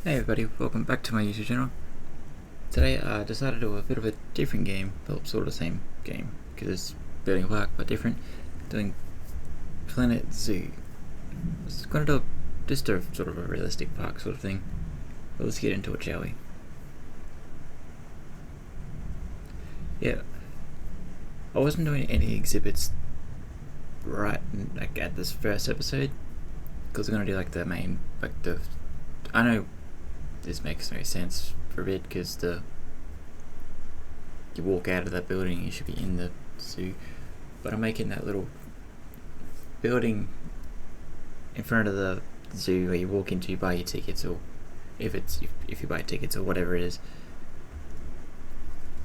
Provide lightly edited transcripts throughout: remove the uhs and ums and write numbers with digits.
Hey everybody, welcome back to my YouTube channel. Today I decided to do a bit of a different game, well, sort of the same game, because it's building a park but different. Doing Planet Zoo. It's going to do just a sort of a realistic park sort of thing. But let's get into it, shall we? Yeah, I wasn't doing any exhibits right like at this first episode, because I'm going to do like the main, like the. I know this makes no sense for a bit because you walk out of that building, you should be in the zoo, but I'm making that little building in front of the zoo where you walk into, you buy your tickets, or if you buy tickets or whatever it is,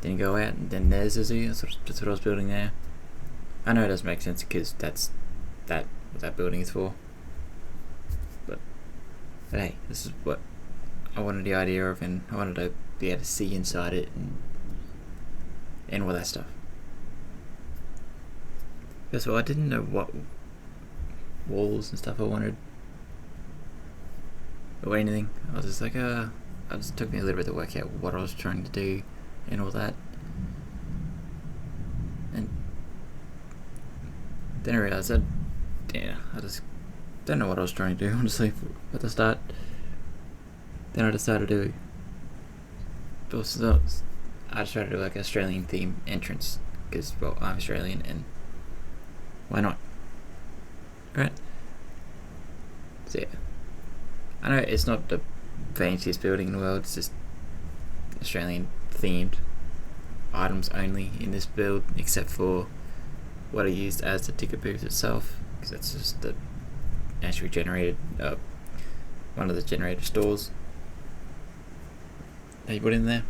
then you go out and then there's the zoo. That's what I was building there. I know it doesn't make sense because that's what that building is for, but hey, this is what I wanted the idea of, and I wanted to be able to see inside it and all that stuff. Yeah, so I didn't know what walls and stuff I wanted or anything. I was just like, it just took me a little bit to work out what I was trying to do and all that. And then I realised that, yeah, I just don't know what I was trying to do, honestly, at the start. Then I decided to I just tried to do like an Australian theme entrance because, well, I'm Australian and why not? Right? So yeah, I know it's not the fanciest building in the world. It's just Australian themed items only in this build, except for what I used as the ticket booth itself, because that's just the naturally generated one of the generator stores that you put in there.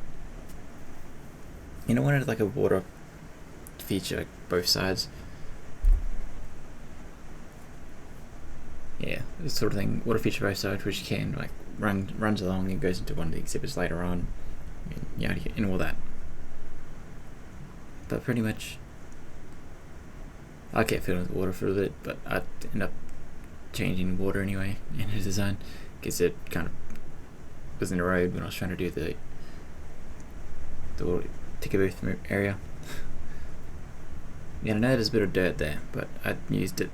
You know, I wanted like a water feature, like both sides. Yeah, this sort of thing. Water feature both sides, which can like runs along and goes into one of the exhibits later on, and all that. But pretty much, I kept filling with water for a bit, but I end up changing water anyway in the design because it kind of was in the road when I was trying to do the ticket booth area. Yeah, I know there's a bit of dirt there, but I used it.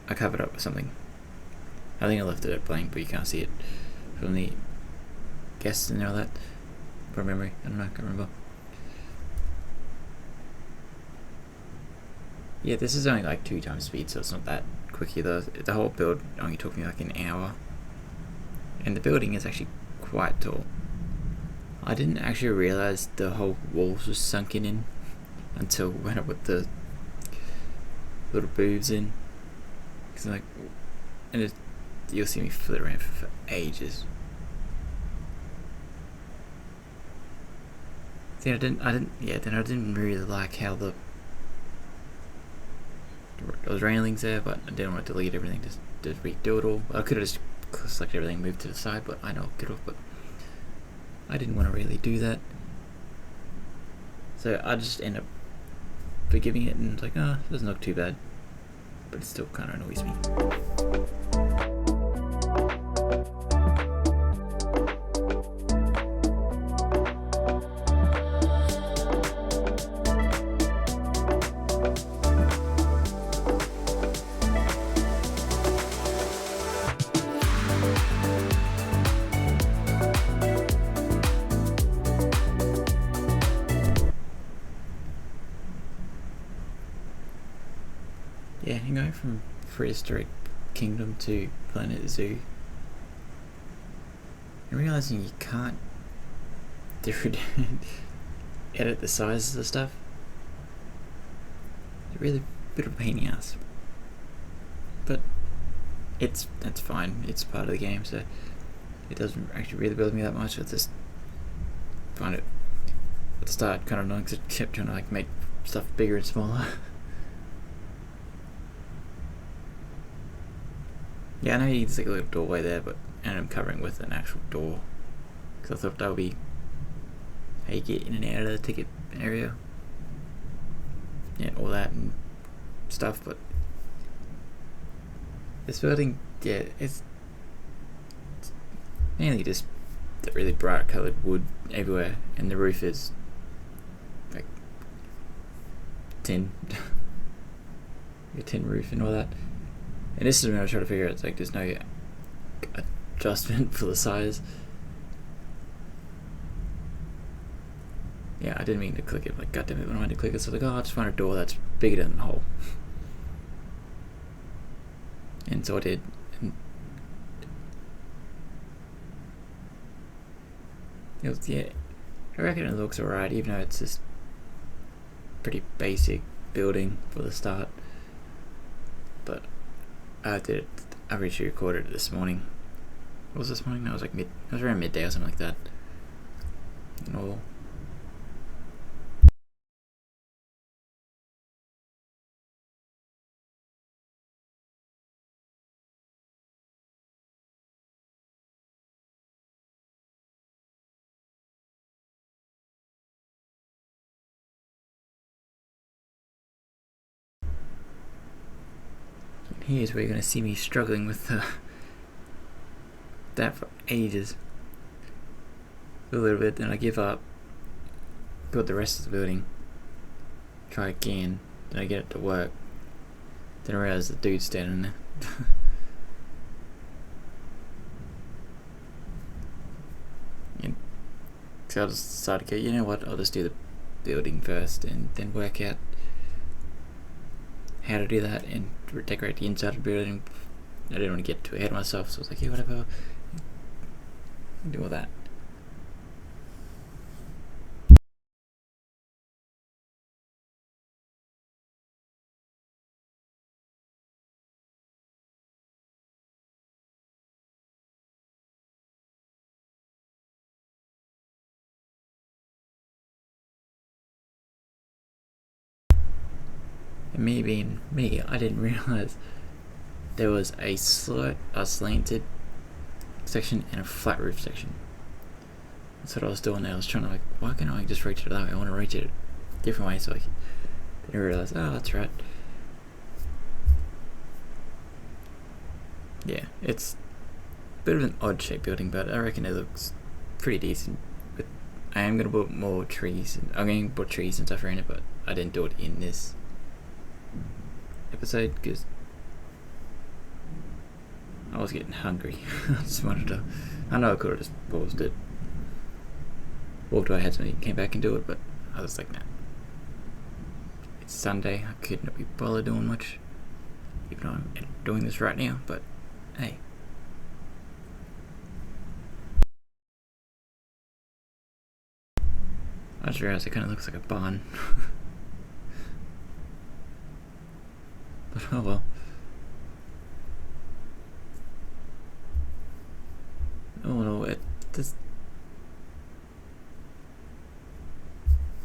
I covered up with something. I think I left it blank, but you can't see it from the guests and all that. From memory, I don't know. I can't remember. Yeah, this is only like 2 times speed, so it's not that quick either. The whole build only took me like an hour, and the building is actually quite tall. I didn't actually realize the whole walls was sunken in until when I put the little boobs in. Cause like, and you'll see me flit around for ages. See, I didn't really like how those railings there, but I didn't want to delete everything, just redo it all. I could have just selected everything, moved to the side, but I know I could have, but I didn't want to really do that. So I just end up forgiving it, and it's like, it doesn't look too bad, but it still kind of annoys me. Yeah, and going from Prehistoric Kingdom to Planet Zoo, and realizing you can't edit the sizes of stuff, it's really a bit of a pain in the ass. But that's fine. It's part of the game, so it doesn't actually really bother me that much. I just find it at the start kind of annoying because it kept trying to like make stuff bigger and smaller. Yeah, I know there's like a little doorway there, but I'm covering with an actual door because I thought that would be how you get in and out of the ticket area. Yeah, all that and stuff. But this building, yeah, it's mainly just the really bright coloured wood everywhere, and the roof is like tin, a tin roof and all that. And this is when I was trying to figure out, it's like there's no adjustment for the size. Yeah, I didn't mean to click it, like goddammit when I went to click it, so I was like, oh, I just want a door that's bigger than the hole. And so I did. And it was, yeah, I reckon it looks alright, even though it's just pretty basic building for the start. But I originally recorded it this morning. What was this morning? No, it was around midday or something like that. And all. Here's where you're going to see me struggling with that for ages. A little bit, then I give up, build the rest of the building, try again, then I get it to work, then I realize the dude's standing there. And so I just decided to go, you know what, I'll just do the building first and then work out how to do that and decorate the inside of the building. I didn't want to get too ahead of myself, so I was like, yeah, whatever, do all that. And me being me, I didn't realise there was a slanted section and a flat roof section. That's what I was doing there. I was trying to, like, why can't I just reach it that way? I want to reach it a different way, so I didn't realise, oh, that's right. Yeah, it's a bit of an odd shaped building, but I reckon it looks pretty decent. But I am going to put more trees, I'm going to put trees and stuff around it, but I didn't do it in this episode because I was getting hungry. I just wanted to, I know I could have just paused it, walked away, had something, came back and do it, but I was like, nah. It's Sunday, I could not be bothered doing much, even though I'm doing this right now, but hey. I just realized it kind of looks like a barn. But oh well. Oh no, I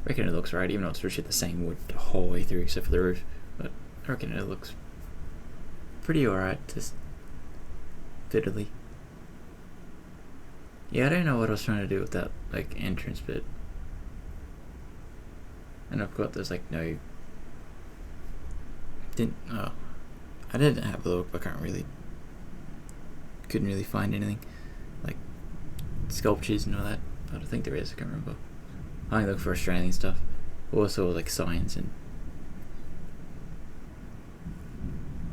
reckon it looks right, even though it's literally the same wood the whole way through except for the roof. But I reckon it looks pretty alright, just fiddly. Yeah, I don't know what I was trying to do with that, like, entrance bit. And I've got there's like no, I didn't have a look, I couldn't really find anything like sculptures and all that, but I think there is, I can't remember. I only look for Australian stuff, also like signs, and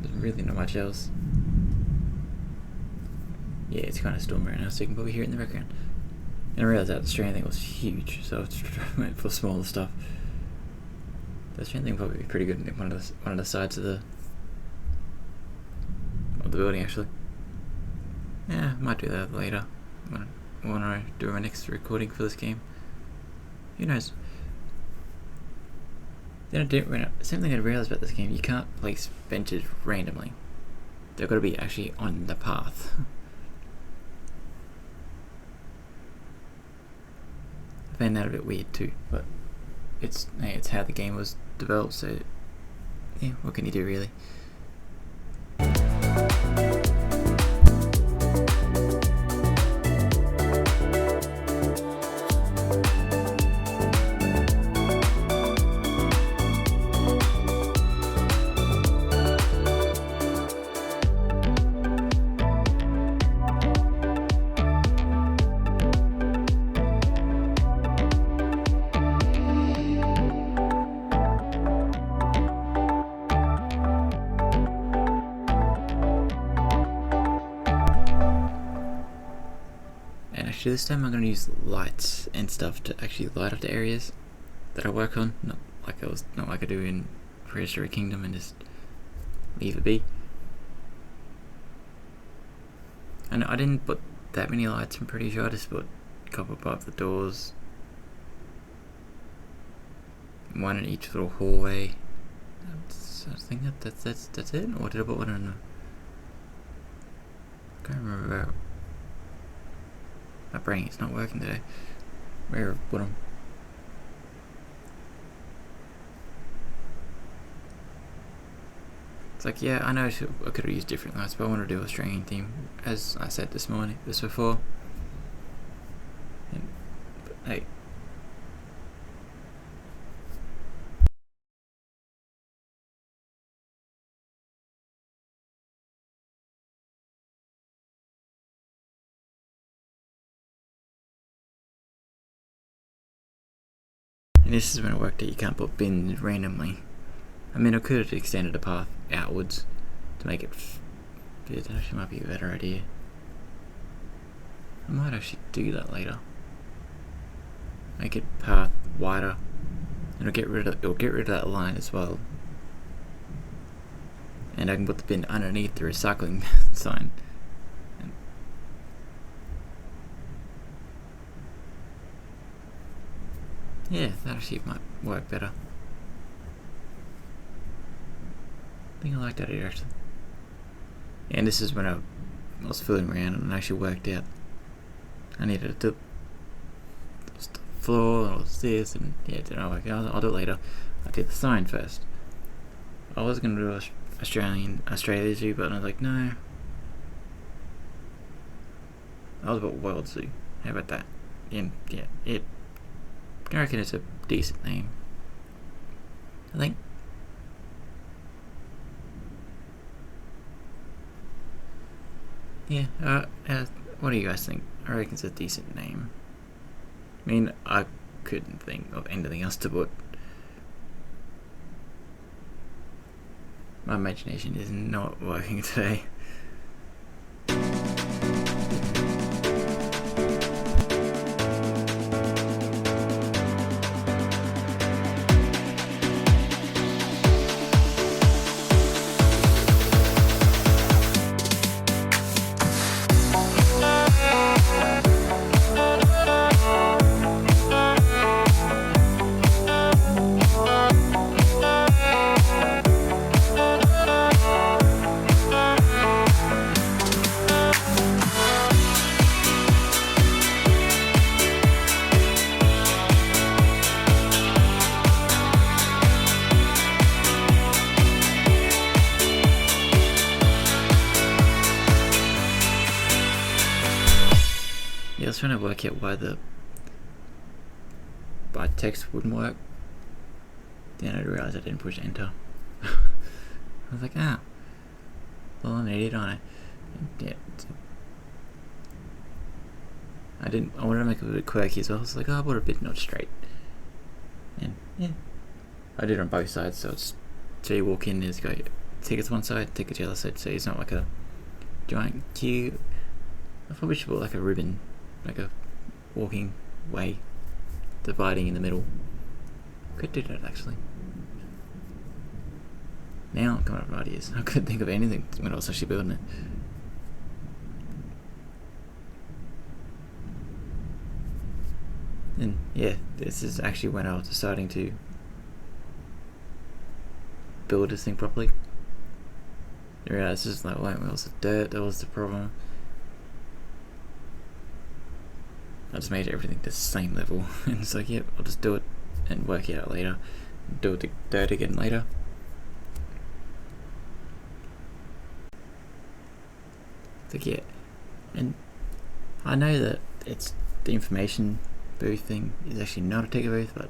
there's really not much else. Yeah, it's kind of stormy right now, so you can probably hear it in the background. And I realised that the Australian thing was huge, so I went for smaller stuff. The Australian thing would probably be pretty good in one of the sides of the building, actually. Yeah, might do that later when I do my next recording for this game. Who knows? Then same thing I realised about this game, you can't place benches randomly. They've got to be actually on the path. I found that a bit weird too, but it's how the game was developed, so yeah, what can you do really? actually this time I'm going to use lights and stuff to actually light up the areas that I work on, not like I do in Prehistoric Kingdom and just leave it be. And I didn't put that many lights, I'm pretty sure. I just put a couple above the doors, one in each little hallway. So I think that's it. Or did I put one in? I can't remember. My brain is not working today. Where I put them? It's like, yeah, I know I could have used different lights, but I want to do a Australian theme, as I said this before. But hey. And this is when it worked out you can't put bins randomly. I mean, I could have extended the path outwards to make it that actually might be a better idea. I might actually do that later. Make it path wider, and it'll get rid of that line as well. And I can put the bin underneath the recycling sign. Yeah, that actually might work better. I think I like that idea actually. And this is when I was fooling around and it actually worked out. I needed to do the floor and all this, and yeah, I'll do it later. I did the sign first. I was going to do Australia Zoo, but I was like, no. I was about World Zoo. How about that? And yeah, I reckon it's a decent name. I think. Yeah, what do you guys think? I reckon it's a decent name. I mean, I couldn't think of anything else to put. My imagination is not working today. I was trying to work out why the text wouldn't work. Then I realised I didn't push enter. I was like, well, I'm an idiot, aren't I? Yeah. I wanted to make it a bit quirky as well. I was like, I'll put it a bit not straight. And yeah, I did it on both sides, so you walk in, there's tickets one side, tickets the other side, so it's not like a giant queue. I probably should put like a ribbon, like a walking way dividing in the middle. Could do that actually. Now I'm coming up with ideas. I couldn't think of anything when I was actually building it. And yeah, this is actually when I was deciding to build this thing properly. I realised this is like, wait, where was the dirt? That was the problem. I just made everything the same level, and it's like, yep, I'll just do it and work it out later. Do it the dirt again later. It's like, yeah, and I know that it's the information booth thing is actually not a ticket booth, but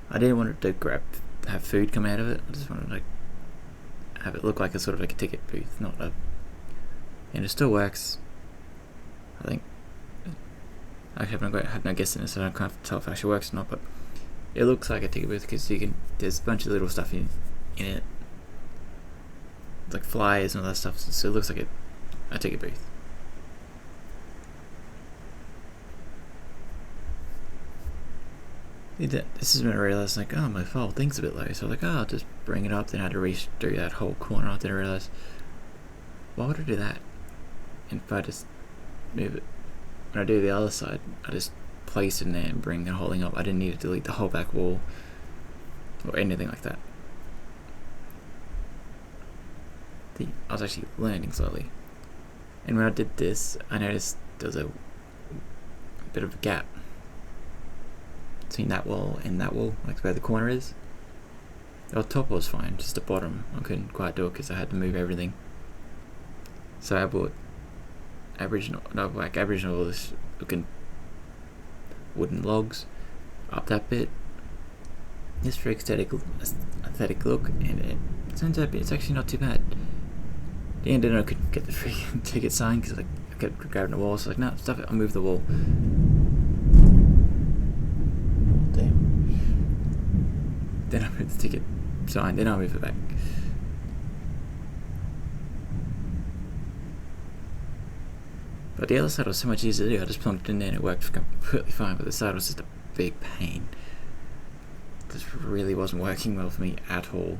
I didn't want it to have food come out of it. I just wanted to like have it look like a sort of like a ticket booth, not a. And it still works, I think. I have no guess in it, so I can't tell if it actually works or not, but it looks like a ticket booth because there's a bunch of little stuff in it, like flyers and all that stuff, so it looks like a ticket booth. This is when I realised, like, oh, my file thing's a bit low, so I was like, oh, I'll just bring it up, then I had to redo that whole corner. Then I realised, why would I do that? And if I just move it, when I do the other side, I just place it in there and bring the whole thing up. I didn't need to delete the whole back wall or anything like that. I was actually learning slowly. And when I did this, I noticed there was a bit of a gap between that wall and that wall, like where the corner is. The top was fine, just the bottom I couldn't quite do it because I had to move everything. So I bought Aboriginal looking wooden logs up that bit. Just for aesthetic look, and it turns out it's actually not too bad. The end, I couldn't get the freaking ticket signed because I kept grabbing the wall. So I was like, no, stop it, I'll move the wall. Damn. Then I moved the ticket signed, then I'll move it back. But the other side was so much easier to do. I just plunked it in there and it worked completely fine, but the side was just a big pain. This really wasn't working well for me at all.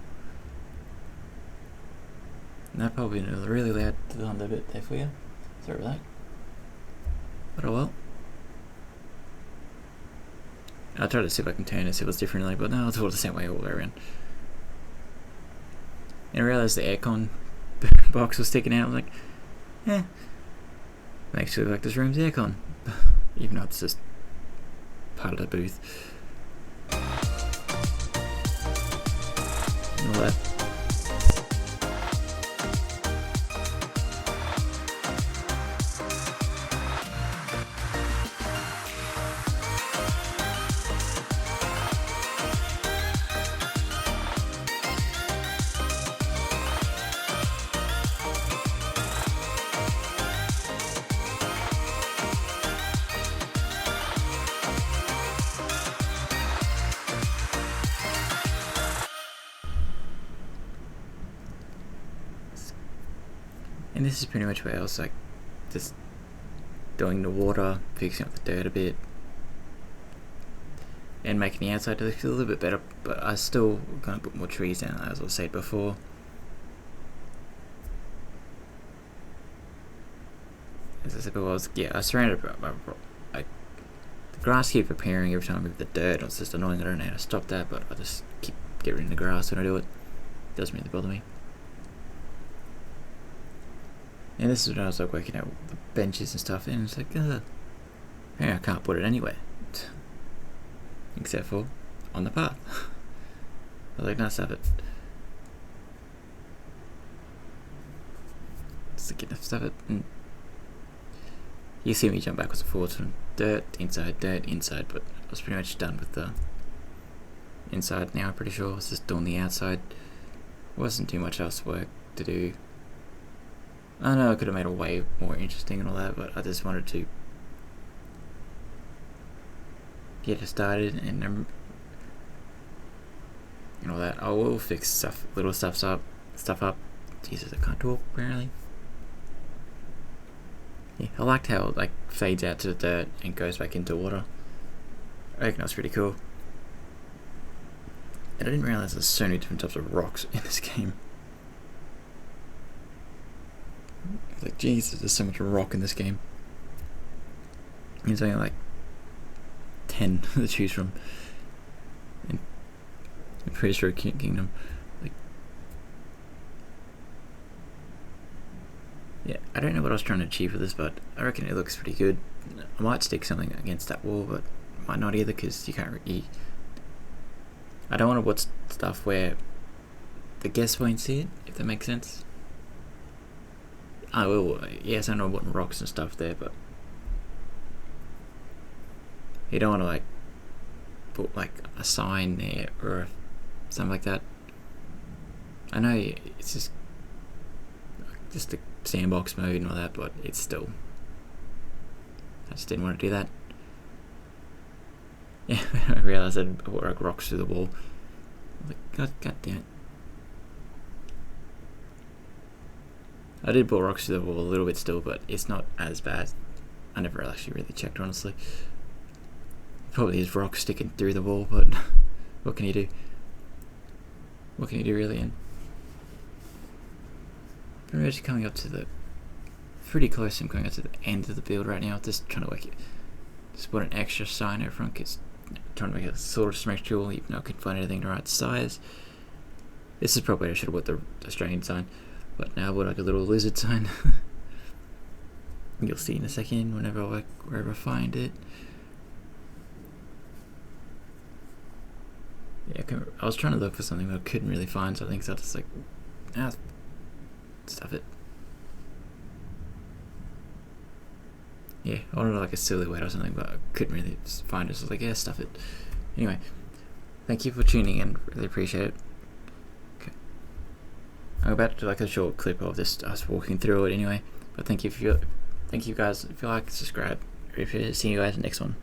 And that probably been really loud thunder bit there for you. Sorry about that. But oh well. I'll try to see if I can turn it, see if it's differently, but no, it's all the same way all the way around. And I realised the aircon box was sticking out. I was like, makes it look like this room's aircon. Even though it's just part of the booth. And all that. And this is pretty much where I was like, just doing the water, fixing up the dirt a bit, and making the outside look a little bit better, but I still gonna put more trees down, as I said before. As I said before, I surrounded by the grass keeps appearing every time I move the dirt. It's just annoying. I don't know how to stop that, but I just keep getting rid of the grass when I do it. It doesn't really bother me. And this is when I was like working out the benches and stuff, and it's like, I can't put it anywhere. Except for on the path. I was like, no, stuff it. Just like, stuff it. And you see me jump backwards and forwards from dirt, inside, but I was pretty much done with the inside now, I'm pretty sure. I was just doing the outside. Wasn't too much else work to do. I know I could have made it way more interesting and all that, but I just wanted to get it started and all that. I will fix little stuff up. Jesus, I can't talk apparently. Yeah, I liked how it like fades out to the dirt and goes back into water. I reckon that's pretty cool. And I didn't realise there's so many different types of rocks in this game. Like, Jesus, there's so much rock in this game. There's only like 10 to choose from. And I'm pretty sure Kingdom. Like, yeah, I don't know what I was trying to achieve with this, but I reckon it looks pretty good. I might stick something against that wall, but might not either because you can't really. I don't want to put stuff where the guests won't see it, if that makes sense. I will, yes, I know I'm putting rocks and stuff there, but you don't want to like put like a sign there or something like that. I know it's just the sandbox mode and all that, but it's still, I just didn't want to do that. Yeah, I realised I'd put like rocks through the wall. I was like, God damn it. I did put rocks through the wall a little bit still, but it's not as bad. I never actually really checked, honestly. Probably is rock sticking through the wall, but what can you do? What can you do really? And I'm actually coming up to the pretty close. I'm coming up to the end of the build right now. Just trying to just put an extra sign over front. It's trying to make it sort of symmetrical, even though I couldn't find anything the right size. This is probably I should have put the Australian sign, but now I put like a little lizard sign. You'll see in a second wherever I find it. Yeah, I was trying to look for something but I couldn't really find something, so I just stuff it. Yeah, I wanted like a silhouette or something, but I couldn't really find it, so I was like, yeah, stuff it. Anyway, thank you for tuning in, really appreciate it. Okay. I'm about to do like a short clip of this, us walking through it anyway, but thank you guys. If you like, subscribe. See you guys in the next one.